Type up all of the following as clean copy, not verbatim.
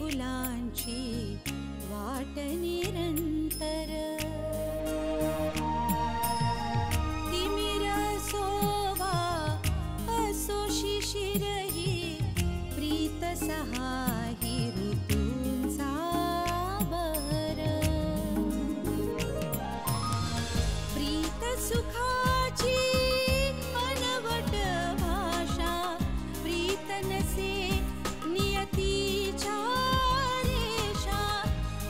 फुलांची वाट निरंतर तिमिर सोवा असो शिशिरही प्रीत सहाही ऋतूंचा बहर प्रीत सुखाची अनवट भाषा प्रीत नसे नियतीच्या रेषा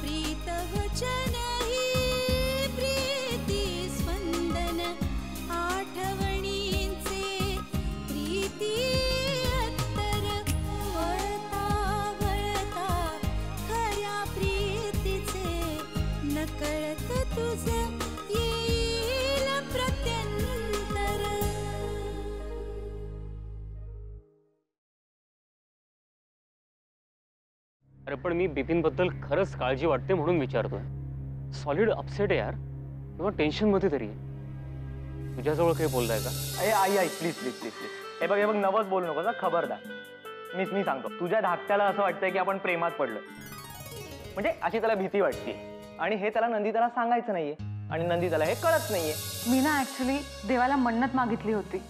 प्रीत वचन ही प्रीती स्पंदन आठवणींचे प्रीती अत्तर वळता वळता खऱ्या प्रीतीचे नकळत तुझे येईल प्रत्यंतर. अरे पण मी बिपिन बद्दल खरंच काळजी वाटते म्हणून विचारतोय. सॉलिड अपसेट आहे यार, किंवा टेन्शन मध्ये तरी आहे. तुझ्याजवळ काही बोलताय का? अरे आई आई प्लीज प्लीज प्लीज प्लीज हे बघ नवस बोल नको ना, खबरदार. मी सांगतो, तुझ्या धाकट्याला असं वाटतंय की आपण प्रेमात पडलो, म्हणजे अशी त्याला भीती वाटते आणि हे त्याला नंदिताला सांगायचं नाहीये आणि नंदिताला हे कळत नाहीये. मी ना ऍक्च्युली देवाला मन्नत मागितली होती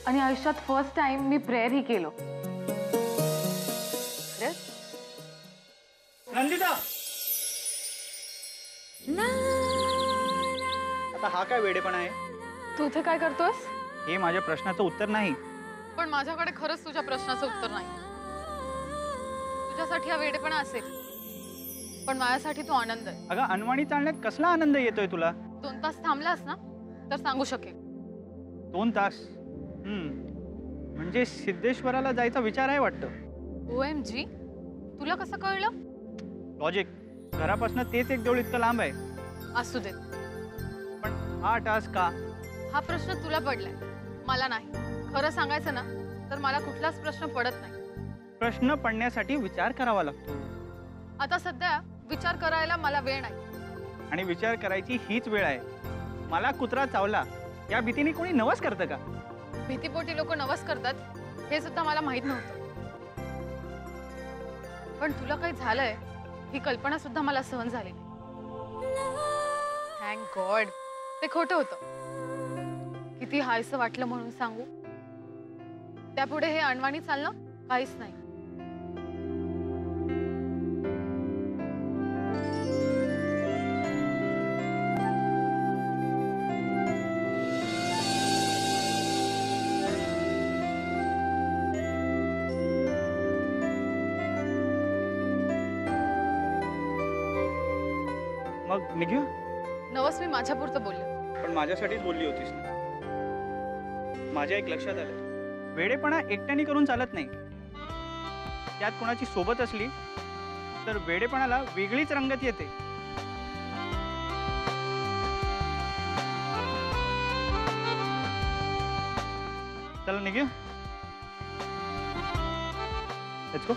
आणि आयुष्यात फर्स्ट टाइम मी प्रेयर ही केलो. नंदिता आता हा काय वेडेपणा आहे? तू इथे काय करतोस? हे माझ्या प्रश्नाचं उत्तर नाही. पण माझ्याकडे खरंच तुझ्या प्रश्नाचं उत्तर नाही. तुझ्यासाठी हा वेडेपणा असेल, पण माझ्यासाठी तो आनंद आहे. अगं अनवाणी चालण्यात कसला आनंद येतोय तुला? 2 तास थांबलास ना तर सांगू शकेल. 2 तास? म्हणजे सिद्धेश्वराला जायचा विचार आहे वाटतं. OMG, तुला कसं कळलं? लॉजिक. घरापासून तेच एक देऊळ इतकं लांब आहे. असू दे, पण हा टास्क का? हा प्रश्न तुला पडलाय, मला नाही. खरं सांगायचं ना तर मला कुठलाच प्रश्न पडत नाही. प्रश्न पडण्यासाठी विचार करावा लागतो. आता सध्या विचार करायला मला वेळ नाही. आणि विचार करायची हीच वेळ आहे. मला कुत्रा चावला या भीतीने कोणी नवस करतं का? भीतीपोटी लोक नवस करतात हे सुद्धा मला माहित नव्हतं. पण तुला काही झालंय ही कल्पना सुद्धा मला सहन झाली नाही. थँक गॉड ते खोटं होतं. किती हायसं वाटलं म्हणून सांगू. त्यापुढे हे अणवाणी चालणं काहीच नाही. मग निघू? नवस मी माझ्यापुरतं बोलले. पण माझ्यासाठीच बोलली होतीस ना. माझ्या एक लक्षात आलं, वेडेपणा एकट्याने करून चालत नाही. त्यात कोणाची सोबत असली तर वेडेपणाला वेगळीच रंगत येते. चला निघू. Let's go.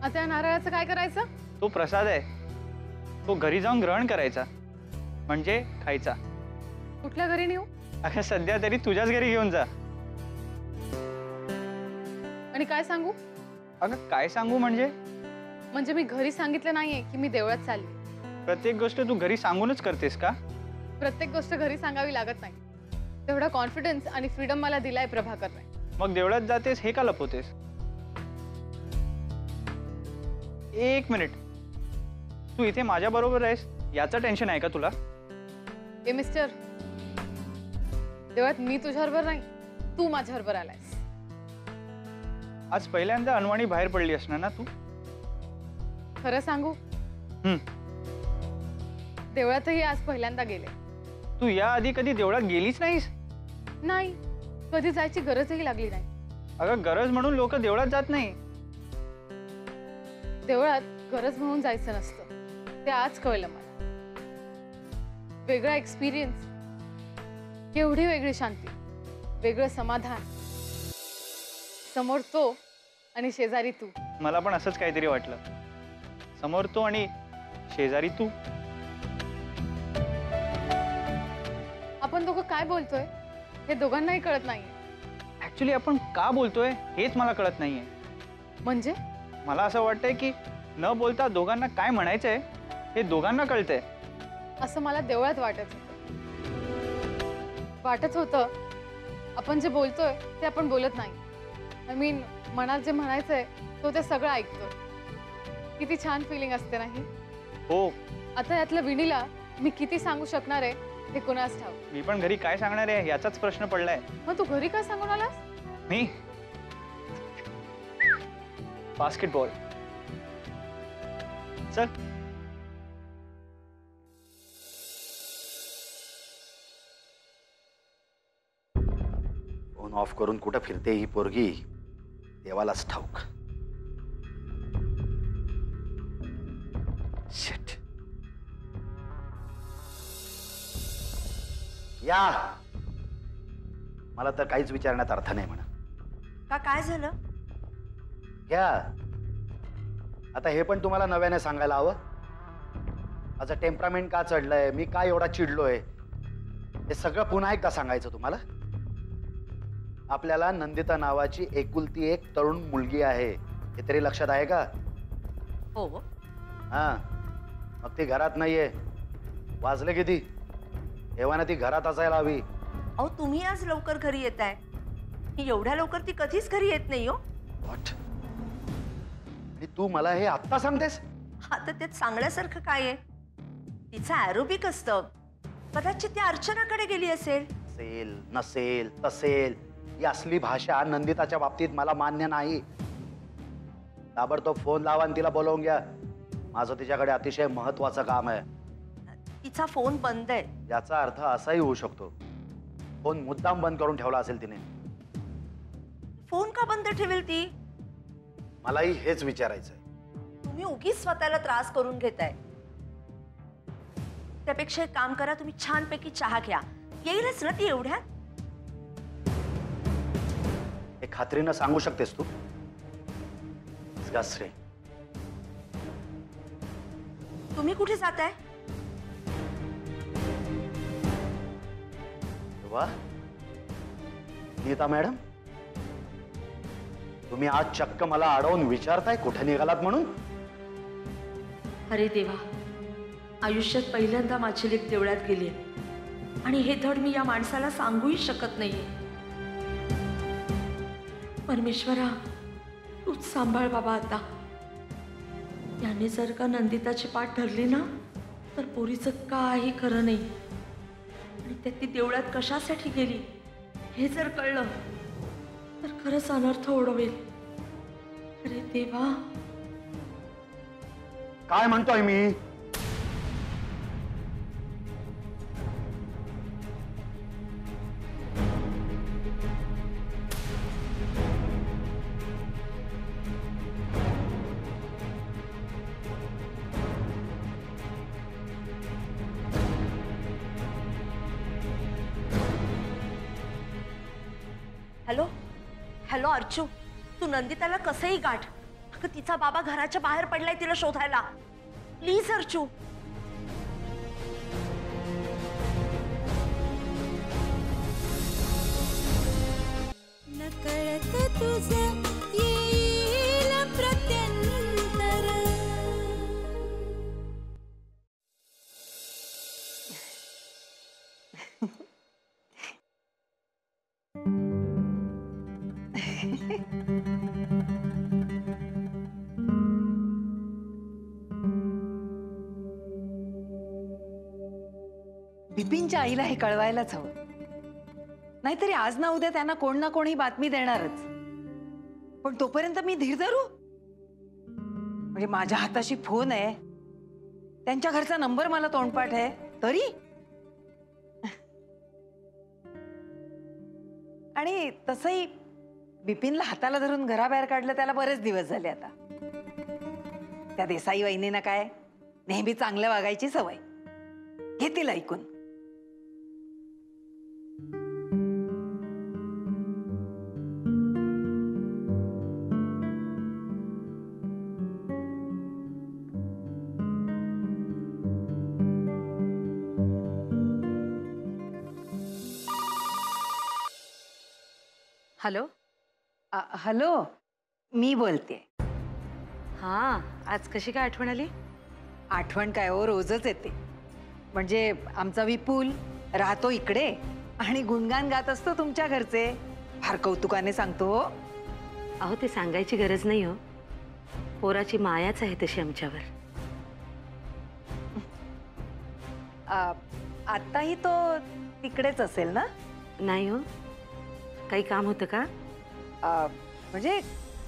आता या नारळाचं काय करायचं? तो प्रसाद आहे, तो घरी जाऊन ग्रहण करायचा, म्हणजे खायचा. कुठल्या घरी नेऊ? अगं सध्या तरी तुझ्याच घरी घेऊन जा. आणि काय सांगू? अगं काय सांगू म्हणजे? म्हणजे मी घरी सांगितलं नाहीये की मी देवळात चालली. प्रत्येक गोष्ट तू घरी सांगूनच करतेस का? प्रत्येक गोष्ट घरी सांगावी लागत नाही. तेवढा कॉन्फिडन्स आणि फ्रीडम मला दिलाय प्रभाकरने. मग देवळात जातेस हे का लपवतेस? एक मिनिट, तू इथे माझ्या बरोबर आहेस याचं टेन्शन आहे का तुला? ए मिस्टर, देवळात मी तुझ्याबरोबर नाही, तू माझ्याबरोबर आलायस. आज पहिल्यांदा अनवाणी बाहेर पडली असणार ना तू? खरं सांगू, देवळातही आज पहिल्यांदा गेले. तू याआधी कधी देवळात गेलीच नाहीस? नाही, कधी जायची गरजही लागली नाही. अगं गरज म्हणून लोक देवळात जात नाही. देवळात गरज म्हणून जायचं नसतं, ते आज कळलं मला. वेगळा एक्सपिरियन्स, केवढी वेगळी शांती, वेगळं समाधान. समोर तो आणि शेजारी तू. मला पण असंच काहीतरी वाटलं. समोर तो आणि शेजारी तू. आपण दोघं काय बोलतोय हे दोघांनाही कळत नाहीये. ऍक्च्युली आपण का बोलतोय हेच मला कळत नाहीये. म्हणजे मला असं वाटतंय की न बोलता दोघांना काय म्हणायचंय हे दोघांना कळतंय. असं मला देवळात वाटत होतं आपण जे बोलतोय ते आपण बोलत नाही. आय मीन मनात जे म्हणायचंय तो ते सगळं ऐकतोय. किती छान फिलिंग असते नाही. हो, आता यातलं विणीला मी किती सांगू शकणार आहे हे कुणास ठाऊक. मी पण घरी काय सांगणार आहे याचाच प्रश्न पडलाय. मग तू घरी काय सांगून आलास? मी बास्केटबॉल. चल. फोन ऑफ करून कुठं फिरते ही पोरगी देवालाच ठाऊक. शिट. या मला तर काहीच विचारण्यात अर्थ नाही म्हणा. का काय झालं? घ्या आता हे पण तुम्हाला नव्याने सांगायला हवं. माझं टेम्परामेंट का चढलंय, मी का एवढा चिडलोय, हे सगळं पुन्हा एकदा सांगायचं तुम्हाला. आपल्याला नंदिता नावाची एकुलती एक तरुण मुलगी आहे हे तरी लक्षात आहे का? हो. हा मग ती घरात नाहीये. वाजले किती? तेव्हा ती घरात असायला हवी. अहो तुम्ही आज लवकर घरी येताय. एवढ्या लवकर ती कधीच घरी येत नाही हो. What? आणि तू मला हे आत्ता सांगतेस? आता त्यात सांगण्यासारखं काय आहे? तिचं ॲरोबिक असतं. कदाचित ती अर्चनाकडे गेली असेल. असेल नसेल तसेल ही असली भाषा नंदिताच्या बाबतीत मला मान्य नाही. ताबडतोब फोन लावा आणि तिला बोलवून घ्या. माझं तिच्याकडे अतिशय महत्वाचं काम आहे. तिचा फोन बंद आहे. याचा अर्थ असाही होऊ शकतो फोन मुद्दाम बंद करून ठेवला असेल तिने. फोन का बंद ठेवेल ती? मलाही हेच विचारायचंय. तुम्ही उगीच स्वतःला त्रास करून घेताय. त्यापेक्षा एक काम करा, तुम्ही छानपैकी चहा घ्या. येईलच ना ती एवढ्यात? हे खात्रीनं सांगू शकतेस तू? श्री तुम्ही कुठे जाताय? वा नीता मॅडम, तुम्ही आज चक्क मला अडवून विचारताय कुठे निघालात म्हणून. अरे देवा, आयुष्यात पहिल्यांदा माझी लेक देवळात गेली आणि हे धड मी या माणसाला सांगूही शकत नाहीये. परमेश्वरा तूच सांभाळ बाबा. आता याने जर का नंदिताची पाठ धरली ना तर पोरीचं काही खरं नाही. आणि त्यात ती देवळात कशासाठी गेली हे जर कळलं तर खरंच अनर्थ ओढवेल. अरे देवा. काय म्हणतोय मी? हॅलो हॅलो अर्चू, तू नंदिताला कसंही गाठ. अगं तिचा बाबा घराच्या बाहेर पडलाय तिला शोधायला. प्लीज अर्चू. नकळत तुझं येईल प्रत्यंतर. बिपिनच्या आईला हे कळवायलाच हवं. नाहीतरी आज ना उद्या त्यांना कोण ना कोणी बातमी देणारच. पण तोपर्यंत मी धीर धरू? म्हणजे माझ्या हाताशी फोन आहे, त्यांच्या घरचा नंबर मला तोंडपाठ आहे तरी. आणि तसंही बिपिनला हाताला धरून घराबाहेर काढलं त्याला बरेच दिवस झाले आता. त्या देसाई वहिनींना काय नेहमी चांगलं वागायची सवय. घेतील ऐकून. हॅलो. हॅलो, मी बोलते. हां, आज कशी काय आठवण आली? आठवण काय हो, रोजच येते. म्हणजे आमचा विपुल राहतो इकडे आणि गुणगान गात असतो तुमच्या घरचे. फार कौतुकाने सांगतो हो. अहो, ते सांगायची गरज नाही हो. पोराची मायाच आहे तशी आमच्यावर. आताही तो तिकडेच असेल ना? नाही हो. काही काम होतं का? म्हणजे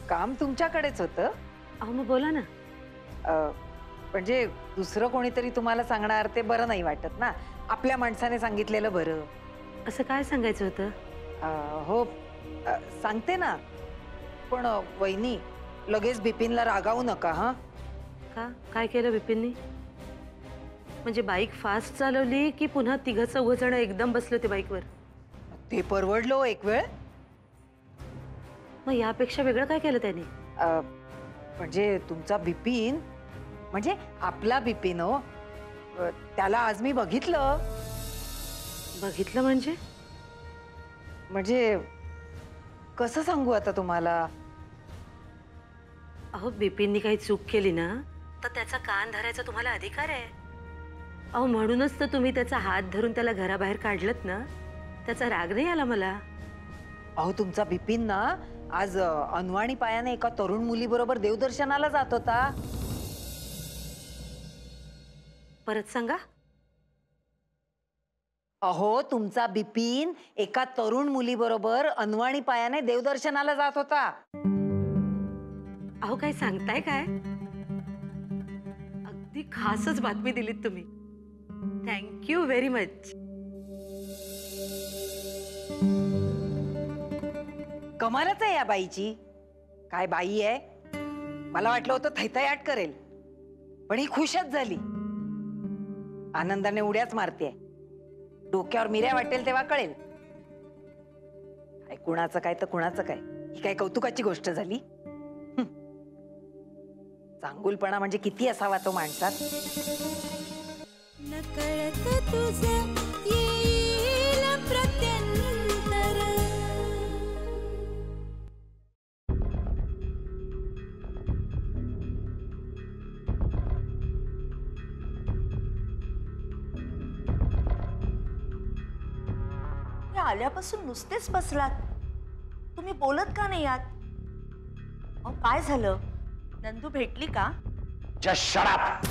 काम तुमच्याकडेच होतं. अहो, मग बोला ना. म्हणजे दुसरं कोणीतरी तुम्हाला सांगणार ते बरं नाही वाटत ना. आपल्या माणसाने सांगितलेलं बरं. असं काय सांगायचं होतं? हो, सांगते ना. पण वहिनी, लगेच बिपिनला रागावू नका. हा का? काय केलं बिपिननी? म्हणजे बाईक फास्ट चालवली की पुन्हा तिघं चौघं जण एकदम बसले होते बाईकवर? ते परवडलो एक वेळ. मग यापेक्षा वेगळं काय केलं त्याने? म्हणजे तुमचा बिपिन, म्हणजे आपला बिपिन हो. त्याला आज मी बघितलं. बघितलं म्हणजे? म्हणजे कसं सांगू आता तुम्हाला? अहो, बिपिननी काही चूक केली ना तर त्याचा कान धरायचा तुम्हाला अधिकार आहे. अहो, म्हणूनच तर तुम्ही त्याचा हात धरून त्याला घराबाहेर काढलत ना. त्याचा राग नाही आला मला. अहो, तुमचा बिपिन ना आज अनवाणी पायाने एका तरुण मुलीबरोबर देवदर्शनाला जात होता. परत सांगा. अहो, तुमचा बिपिन एका तरुण मुलीबरोबर अनवाणी पायाने देवदर्शनाला जात होता. अहो, काय सांगताय काय? अगदी खासच बातमी दिलीत तुम्ही. Thank you very much. कमालच आहे या बाईची. काय बाई आहे. मला वाटलं होतं थैथयाट करेल, पण ही खुशच झाली. आनंदाने उड्याच मारते. डोक्यावर मिऱ्या वाटेल तेव्हा कळेल. काय कुणाचं काय तर कुणाचं काय. ही काय कौतुकाची गोष्ट झाली. चांगुलपणा म्हणजे किती असावा तो माणसात. नकळत तुझं येईल प्रत्यंतर. आल्यापासून नुसतेच बसलात. तुम्ही बोलत का नाही आहात? अहो, काय झालं? नंदू भेटली का? Just shut up!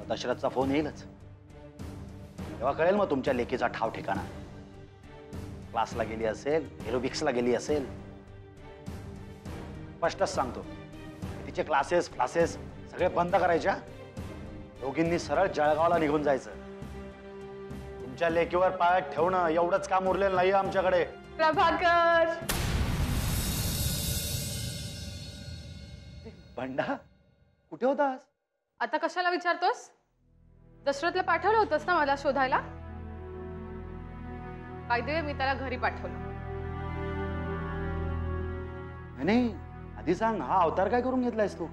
दशरथचा फोन येईलच तेव्हा कळेल मग तुमच्या लेकीचा ठाव ठिकाणा. क्लासला गेली असेल, एरोबिक्सला गेली असेल. स्पष्टच सांगतो, तिचे क्लासेस सगळे बंद करायच्या. दोघींनी सरळ जळगावला निघून जायचं. तुमच्या लेकीवर पाय ठेवणं एवढंच काम उरलेलं नाही आमच्याकडे. प्रभाकर, बंडा, कुठे होतास? आता कशाला विचारतोस? दशरथला पाठवलं होतंस ना मला शोधायला? बाय द वे, मी त्याला घरी पाठवलं. नाही, आधी सांग, हा अवतार काय करून घेतलायस तू?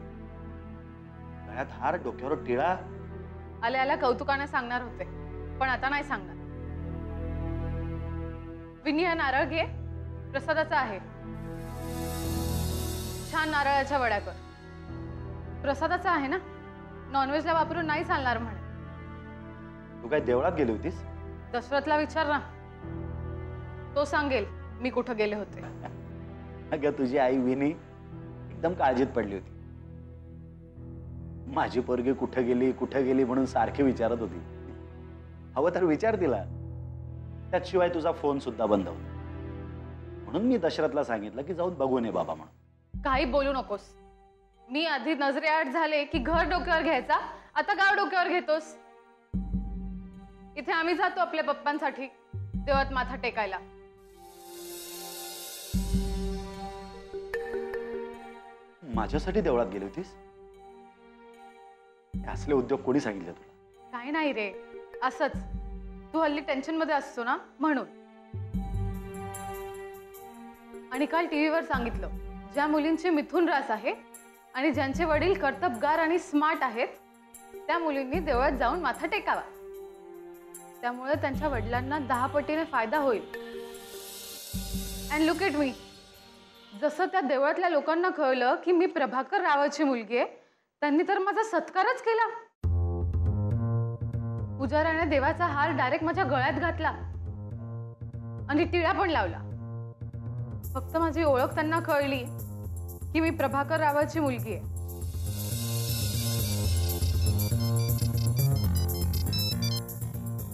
गळ्यात हार, डोक्यावर टिळा. आल्या कौतुकाने सांगणार होते, पण आता नाही सांगणार. विनी, हा नारळ घे, प्रसादाचा आहे. छान नारळाच्या वड्या कर. प्रसादाचा आहे ना, नॉनव्हेजला वापरून नाही चालणार म्हणे. तू काय देवळात गेली होतीस? दशरथला विचार ना, तो सांगेल मी कुठं गेले होते. अगं, तुझी आई विनी एकदम काळजीत पडली होती. माझी पोरगी कुठे गेली म्हणून सारखी विचारत होती. हवं तर विचार तिला. त्याशिवाय तुझा फोन सुद्धा बंद होता. म्हणून मी दशरथला सांगितलं की जाऊन बघून ये बाबा म्हणून. काही बोलू नकोस. मी आधी नजरेआड झाले की घर डोक्यावर घ्यायचा, आता गाव डोक्यावर घेतोस. इथे आम्ही जातो आपल्या पप्पांसाठी देवात माथा टेकायला. माझ्यासाठी देवळात गेली होतीस? हे असले उद्योग कोणी सांगितले तुला? काही नाही रे, असंच. तू हल्ली टेन्शन मध्ये असतो ना, म्हणून. आणि काल टीव्हीवर सांगितलं, ज्या मुलींचे मिथुन रास आहे आणि ज्यांचे वडील कर्तबगार आणि स्मार्ट आहेत, त्या मुलींनी देवळात जाऊन माथा टेकावा. त्यामुळे त्यांच्या वडिलांना 10 पटीने फायदा होईल. अँड लुक एट मी, जसं त्या देवळातल्या लोकांना कळलं की मी प्रभाकर रावाची मुलगी आहे, त्यांनी तर माझा सत्कारच केला. पुजाऱ्याने देवाचा हार डायरेक्ट माझ्या गळ्यात घातला आणि टिळा पण लावला. फक्त माझी ओळख त्यांना कळली की मी प्रभाकर रावाची मुलगी आहे.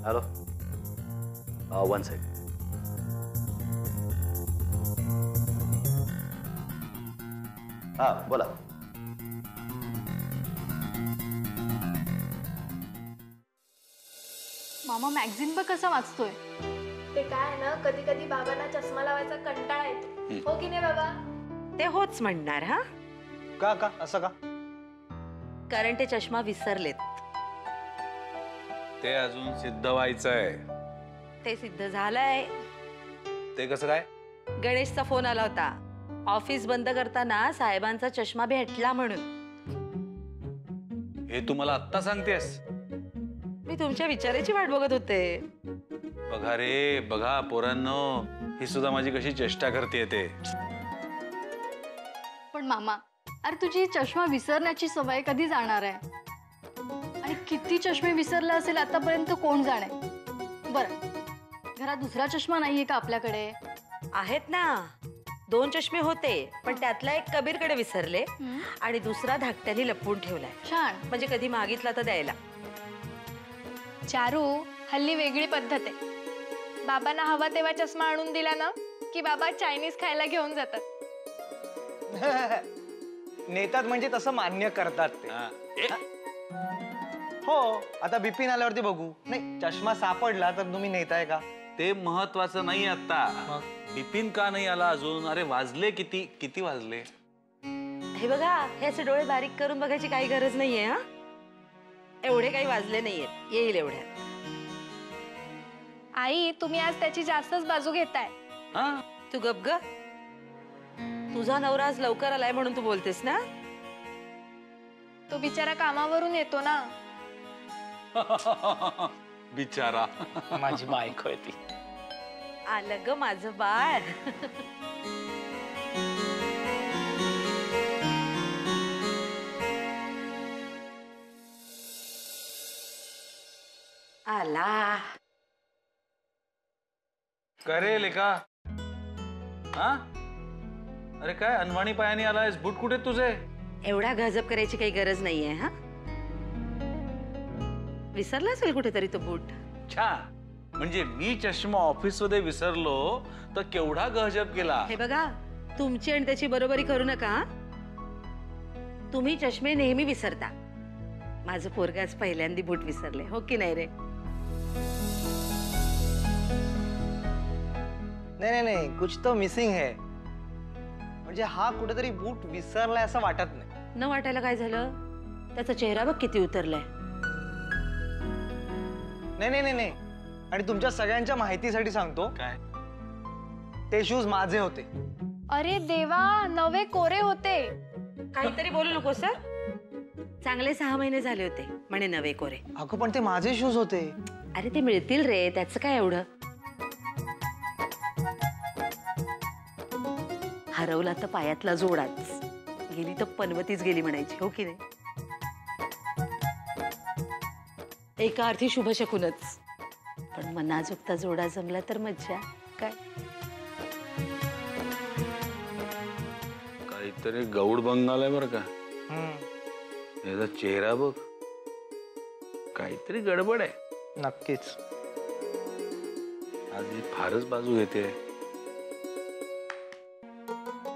Hello, 1 second. हा बोला. मामा मॅगझिन बघ कसा वाचतोय. ते काय आहे ना, कधी कधी बाबांना चष्मा लावायचा कंटाळा येतो, हो की नाही बाबा? ते होच म्हणणार. हा, का का असं का? कारण ते चष्मा विसरलेत. ते अजून सिद्ध व्हायचंय. ते सिद्ध झालंय. ते कसं काय? गणेशचा फोन आला होता. ऑफिस बंद करताना साहेबांचा चष्मा भेटला म्हणून. हे तू मला आत्ता सांगतेस? मी तुमच्या विचाराची वाट बघत होते. बघा रे बघा पोरांनो, ही सुद्धा माझी कशी चेष्टा करते ते. पण मामा, अरे तुझी चष्मा विसरण्याची सवय कधी जाणार आहे? आणि किती चष्मे विसरला असेल आतापर्यंत कोण जाणे. बरं, घरात दुसरा चष्मा नाहीये का आपल्याकडे? आहेत ना, 2 चष्मे होते, पण त्यातला एक कबीरकडे विसरले आणि दुसरा धाकट्याने लपवून ठेवलाय. छान. म्हणजे कधी मागितला तर द्यायला. चारू, हल्ली वेगळी पद्धत आहे. बाबांना हवा तेव्हा चष्मा आणून दिला ना की बाबा चायनीज खायला घेऊन जातात. नेतात म्हणजे तसं मान्य करतात ते. हो, आता बिपिन आल्यावरती बघू. नाही, चष्मा सापडला तर तुम्ही नेताय का? ते महत्वाचं नाही आता. बिपिन का नाही आला अजून? अरे वाजले किती किती वाजले? हे बघा, हे असे डोळे बारीक करून बघायची काही गरज नाहीये. हा, एवढे काही वाजले नाहीयेत, येईल एवढ्यात. आई, तुम्ही आज त्याची जास्तच बाजू घेताय. तू गप ग. तुझा नवरा आज लवकर आलाय म्हणून तू बोलतेस ना? तो बिचारा कामावरून येतो ना. बिचारा. माझी बायको आहे ती. आलं ग माझं बाळ. आला. करेल का? हा, अरे काय अनवाणी पायाने आलायस? बूट कुठे तुझे? एवढा गजब करायची काही गरज नाहीये. हा, विसरला असेल कुठेतरी तो बूट. छान. म्हणजे मी चष्मा ऑफिस मध्ये विसरलो तर केवढा गजब केला. हे बघा, तुमची आणि त्याची बरोबरी करू नका. तुम्ही चष्मे नेहमी विसरता. माझं पोरगं आज पहिल्यांदा बूट विसरले, हो की नाही रे? नाही नाही नाही, कुछ तो मिसिंग है. म्हणजे हा कुठेतरी बूट विसरलाय असं वाटत नाही. न वाटायला काय झालं? त्याचा चेहरा बघ किती उतरलाय. नाही नाही नाही नाही, आणि तुमच्या सगळ्यांच्या माहितीसाठी सांगतो, काय ते शूज माझे होते. अरे देवा, नवे कोरे होते. काहीतरी बोलू नको सर. चांगले 6 महिने झाले होते म्हणे नवे कोरे. अगं पण ते माझे शूज होते. अरे ते मिळतील रे, त्याचं काय एवढं. हरवला तर पायातला जोडाच, गेली तर पनवतीच गेली म्हणायची, हो की नाही? एका अर्थी शुभ शकूनच. पण मनाजोगता जोडा जमला तर मज्जा काय. काहीतरी गौड बंगाल आहे बरं का. याचा चेहरा बघ, काहीतरी गडबड आहे. नक्कीच. आधी फारच बाजू घेते.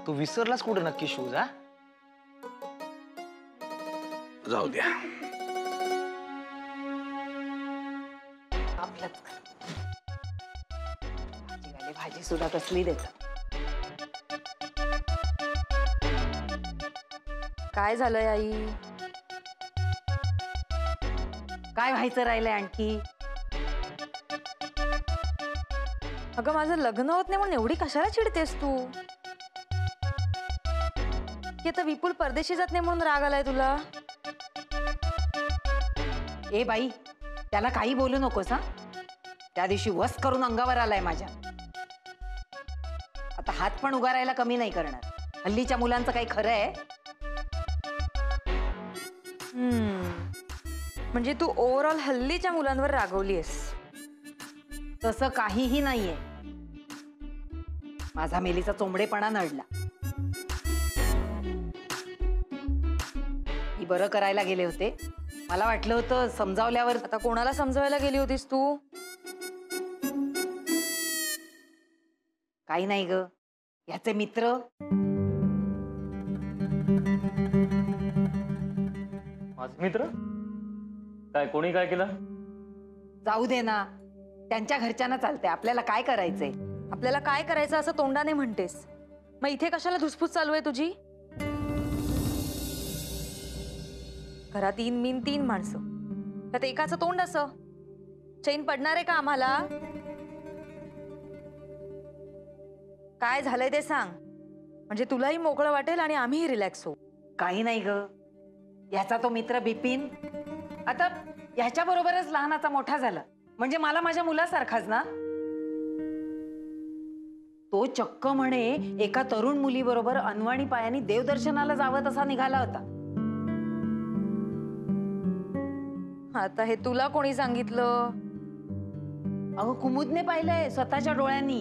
तू विसरलास कुठे नक्की शूज? हा, जाऊ द्या. भाजी सुद्धा कसली देत. काय झालंय आई? काय व्हायचं राहिलंय आणखी? अगं, माझं लग्न होत नाही म्हणून एवढी कशाला चिडतेस तू? की आता विपुल परदेशी जात नाही म्हणून राग आलाय तुला? ए बाई, त्याला काही बोलू नकोस. हा, त्या दिवशी वस करून अंगावर आलाय माझ्या. आता हात पण उगारायला कमी नाही करणार. हल्लीच्या मुलांचं काही खरं आहे? म्हणजे तू ओव्हरऑल हल्लीच्या मुलांवर रागवलीयस? तसं काहीही नाहीये. माझा मेलीचा चोंबडेपणा नडला. मी बरं करायला गेले होते. मला वाटलं होतं समजावल्यावर. आता कोणाला समजावायला गेली होतीस तू? काही नाही ग, ह्याचे मित्र. माझे मित्र काय? कोणी काय केलं? जाऊ दे ना, त्यांच्या घरच्यांना चालतंय. आपल्याला काय करायचंय? आपल्याला काय करायचं असं तोंडाने म्हणतेस, मग इथे कशाला धुसफूस चालू आहे तुझी? घरात तीन माणसं, त्यात एकाचं तोंड असं. चैन पडणार आहे का आम्हाला? काय झालंय ते सांग, म्हणजे तुलाही मोकळं वाटेल आणि आम्हीही रिलॅक्स होऊ. काही नाही ग, ह्याचा तो मित्र बिपिन आता ह्याच्या बरोबरच लहानाचा मोठा झाला. म्हणजे मला माझ्या मुलासारखाच ना. तो चक्क म्हणे एका तरुण मुलीबरोबर अनवाणी पायानी देवदर्शनाला जावं तसा निघाला होता. आता हे तुला कोणी सांगितलं? अगं कुमुदने पाहिलंय स्वतःच्या डोळ्यांनी.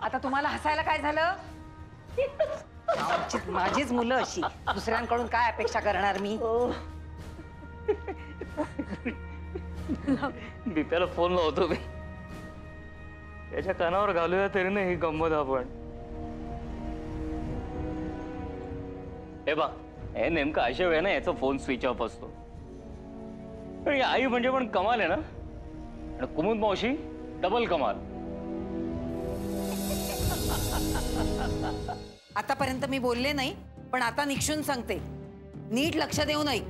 आता तुम्हाला हसायला काय झालं? माझीच मुलं अशी, दुसऱ्यांकडून काय अपेक्षा करणार मी? बिप्याला फोन लावतो मी. त्याच्या कानावर घालूया तरी ना ही गंमत आपण. हे बा, हे नेमकं अशा वेळेला याचा फोन स्विच ऑफ असतो. पण आई म्हणजे पण कमाल आहे ना. आणि कुमुद मावशी डबल कमाल. आतापर्यंत मी बोलले नाही, पण आता निक्षून सांगते, नीट लक्ष देऊ नये.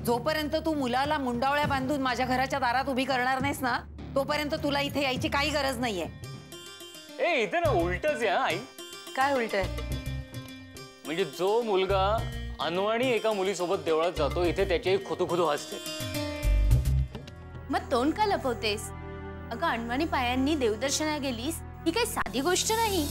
जोपर्यंत तू मुलाला मुंडावळ्या बांधून माझ्या घराच्या दारात उभी करणार नाहीस ना, तोपर्यंत तुला इथे यायची काही गरज नाहीये. ए इथे ना उलटच आहे आई. काय उलट आहे? म्हणजे जो मुलगा अनवाणी एका मुलीसोबत देवळात जातो, इथे त्याची खुदुखुदू हसते. मग तोंड का लपवतेस? अगं अनवाणी पायांनी देवदर्शना गेलीस ही काही साधी गोष्ट नाही.